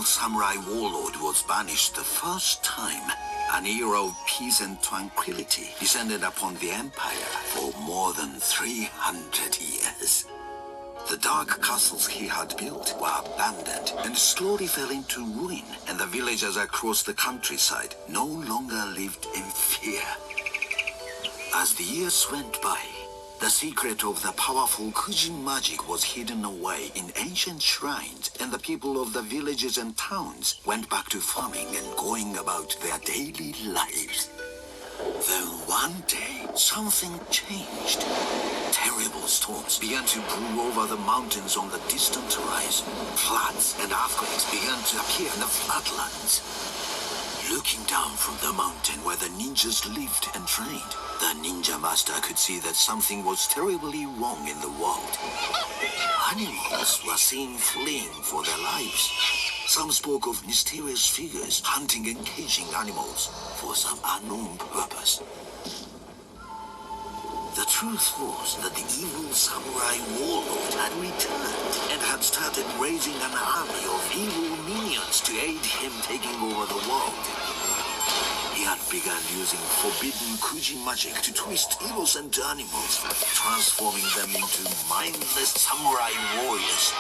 samurai warlord was banished the first time, an era of peace and tranquility descended upon the empire for more than 300 years. The dark castles he had built were abandoned and slowly fell into ruin, and the villagers across the countryside no longer lived in fear. As the years went by, the secret of the powerful Kujin magic was hidden away in ancient shrines, and the people of the villages and towns went back to farming and going about their daily lives. Then one day, something changed. Terrible storms began to brew over the mountains on the distant horizon. Floods and earthquakes began to appear in the floodlands. Looking down from the mountain where the ninjas lived and trained, the ninja master could see that something was terribly wrong in the world. Animals were seen fleeing for their lives. Some spoke of mysterious figures hunting and caging animals for some unknown purpose. The truth was that the evil samurai warlord had returned and had started raising an army of evil minions to aid him taking over the world. He had begun using forbidden Kuji magic to twist innocent animals, transforming them into mindless samurai warriors.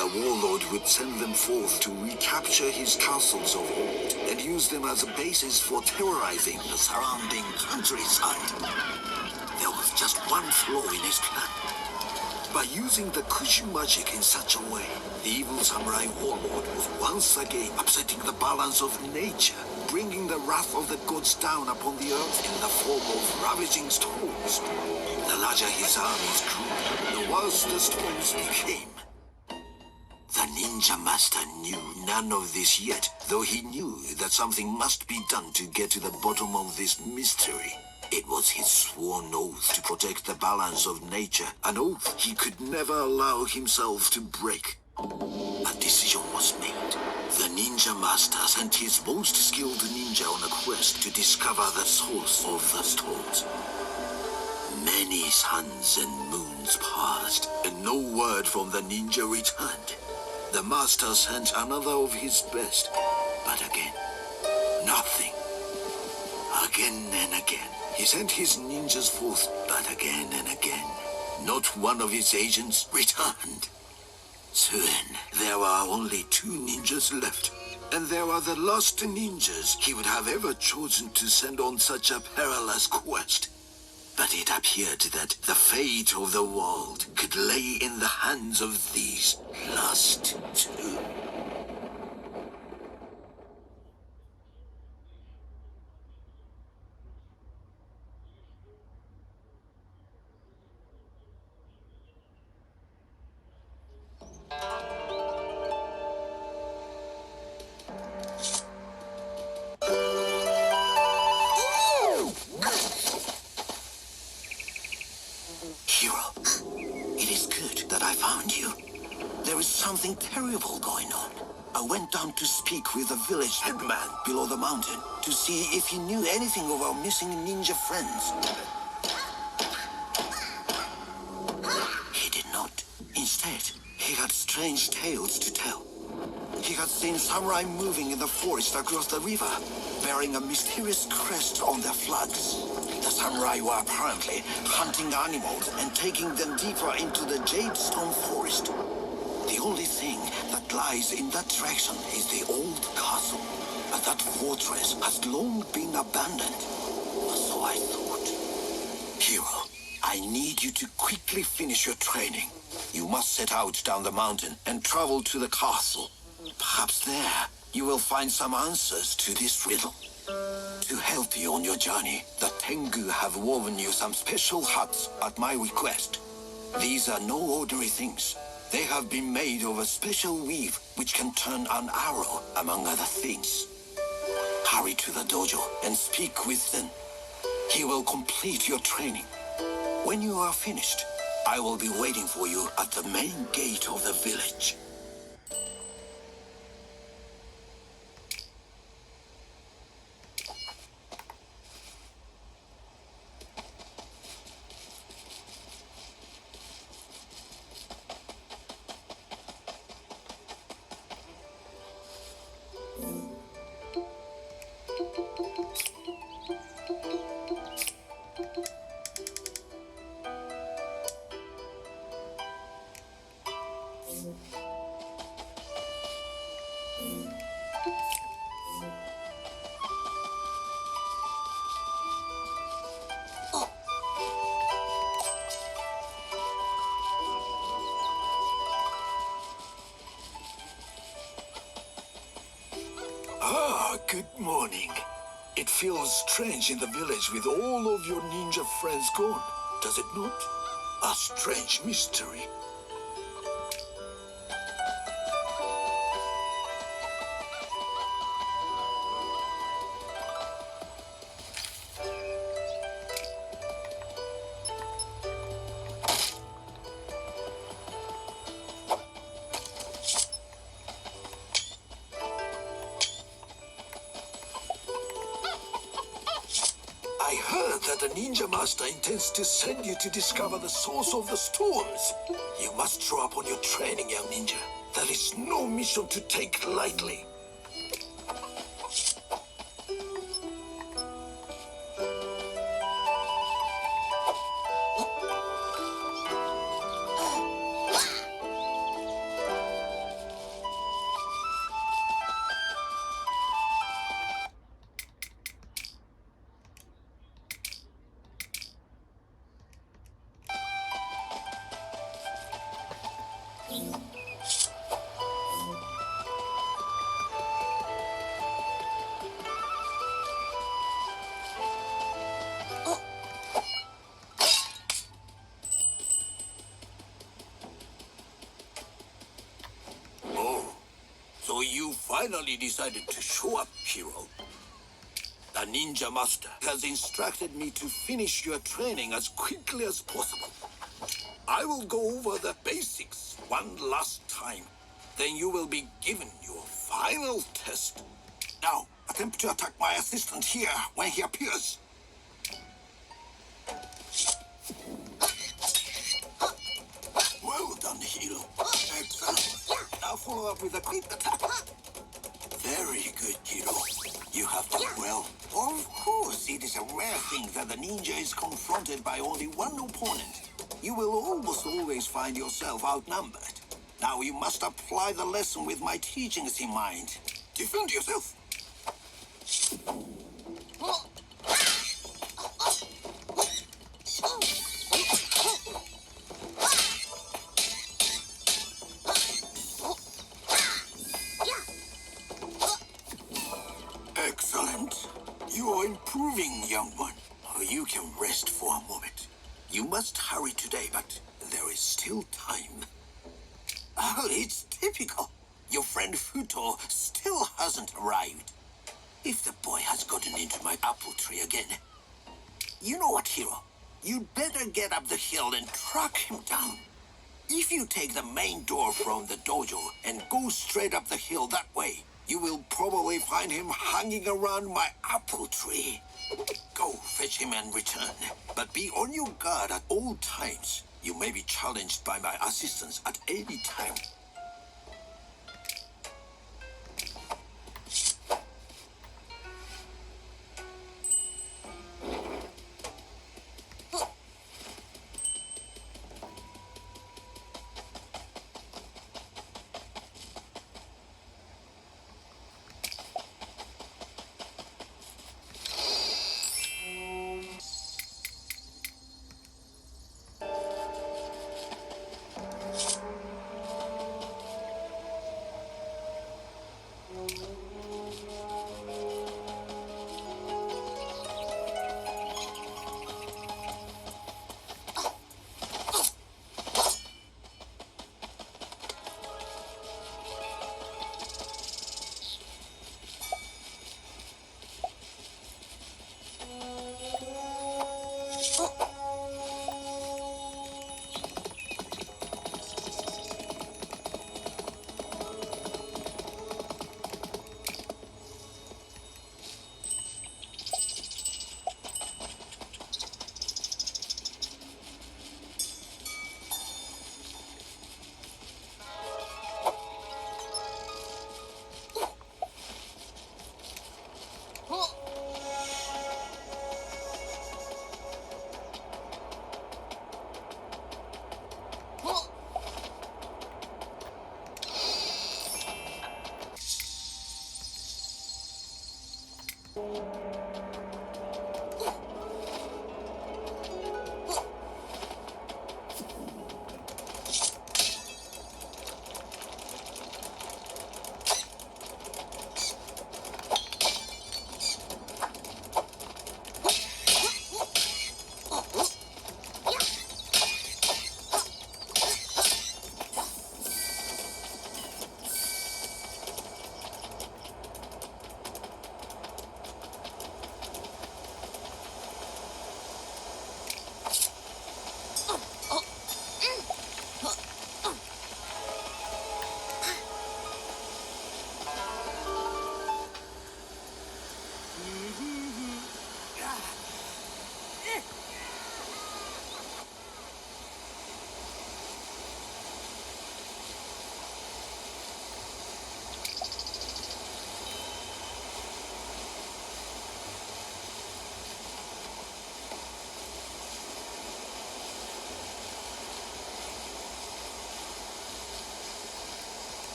The warlord would send them forth to recapture his castles of old and use them as a basis for terrorizing the surrounding countryside. There was just one flaw in his plan. By using the Kuju magic in such a way, the evil samurai warlord was once again upsetting the balance of nature, bringing the wrath of the gods down upon the earth in the form of ravaging storms. The larger his armies grew, the worse the storms became. The ninja master knew none of this yet, though he knew that something must be done to get to the bottom of this mystery. It was his sworn oath to protect the balance of nature, an oath he could never allow himself to break. A decision was made. The ninja master sent his most skilled ninja on a quest to discover the source of the storms. Many suns and moons passed, and no word from the ninja returned. The master sent another of his best, but again, nothing. Again and again, he sent his ninjas forth, but again and again, not one of his agents returned. Soon, there were only 2 ninjas left, and they were the last ninjas he would have ever chosen to send on such a perilous quest. But it appeared that the fate of the world could lay in the hands of these last 2. Something terrible going on. I went down to speak with the village headman below the mountain to see if he knew anything of our missing ninja friends. He did not. Instead, he had strange tales to tell. He had seen samurai moving in the forest across the river, bearing a mysterious crest on their flags. The samurai were apparently hunting animals and taking them deeper into the Jadestone forest. The only thing that lies in that direction is the old castle, but that fortress has long been abandoned. So I thought, Hero, I need you to quickly finish your training. You must set out down the mountain and travel to the castle. Perhaps there you will find some answers to this riddle. To help you on your journey, the Tengu have woven you some special huts at my request. These are no ordinary things. They have been made of a special weave which can turn an arrow, among other things. Hurry to the dojo and speak with Zen. He will complete your training. When you are finished, I will be waiting for you at the main gate of the village. Good morning. It feels strange in the village with all of your ninja friends gone, does it not? A strange mystery. I heard that the Ninja Master intends to send you to discover the source of the storms. You must show up on your training, young ninja. That is no mission to take lightly. So you finally decided to show up, hero. The Ninja Master has instructed me to finish your training as quickly as possible. I will go over the basics one last time. Then you will be given your final test. Now, attempt to attack my assistant here when he appears. Well done, hero. Excellent. Now follow up with a quick attack. Very good, hero. You have done well. Of course, it is a rare thing that the ninja is confronted by only one opponent. You will almost always find yourself outnumbered. Now you must apply the lesson with my teachings in mind. Defend yourself. Excellent. You are improving, young one. You can rest for a moment. You must hurry today, but there is still time. Oh, it's typical. Your friend Futo still hasn't arrived. If the boy has gotten into my apple tree again. You know what, hero? You'd better get up the hill and track him down. If you take the main door from the dojo and go straight up the hill that way, you will probably find him hanging around my apple tree. Go fetch him and return. But be on your guard at all times. You may be challenged by my assistants at any time.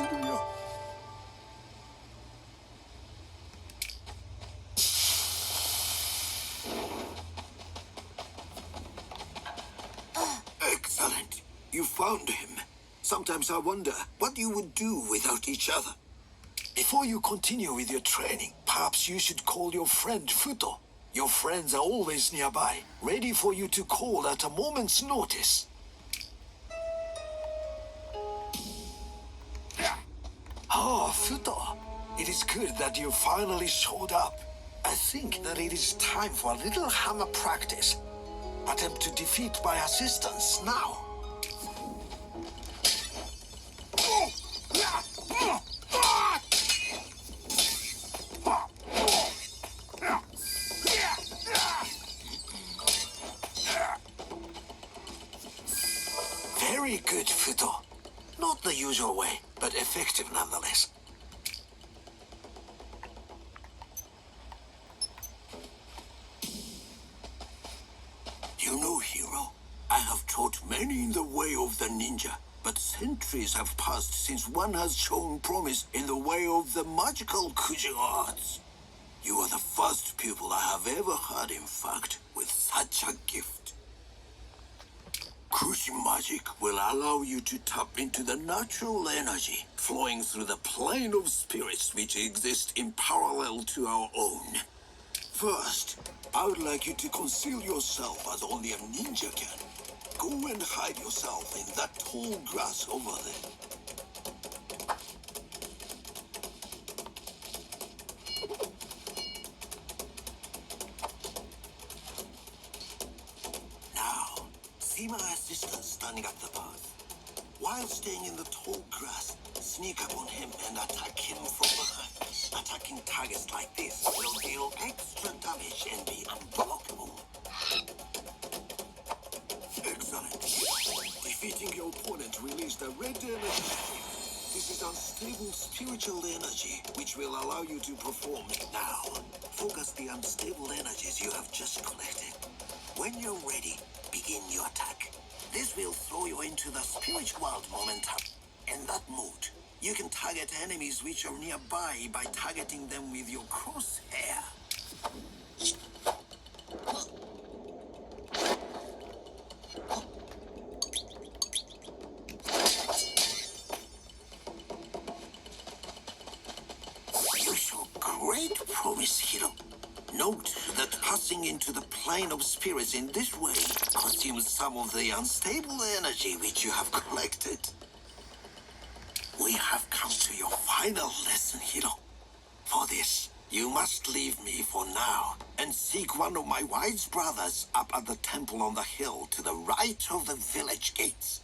するよ。Excellent. You found him. Sometimes I wonder what you would do without each other. Before you continue with your training, perhaps you should call your friend Futo. Your friends are always nearby, ready for you to call at a moment's notice. Ah, Futo. It is good that you finally showed up. I think that it is time for a little hammer practice. Attempt to defeat my assistants now. Very good, Futo. Not the usual way, but effective nonetheless. You know, hero, I have taught many in the way of the ninja, but centuries have passed since one has shown promise in the way of the magical Kuji arts. You are the first pupil I have ever had, in fact, with such a gift. Kuji magic will allow you to tap into the natural energy flowing through the plane of spirits which exist in parallel to our own. First, I would like you to conceal yourself as only a ninja can. Go and hide yourself in that tall grass over there. Now, see my assistant standing at the path. While staying in the tall grass, sneak up on him and attack him from behind. Attacking targets like this will deal extra damage and be unblockable. Excellent. Defeating your opponent released a red energy stream. This is unstable spiritual energy, which will allow you to perform. Now, focus the unstable energies you have just collected. When you're ready, begin your attack. This will throw you into the spiritual world momentum. In that mood, you can target enemies which are nearby by targeting them with your crosshair. You show great promise, hero. Note that passing into the plane of spirits in this way consumes some of the unstable energy which you have collected. We have come to your final lesson, hero. For this, you must leave me for now and seek one of my wise brothers up at the temple on the hill to the right of the village gates.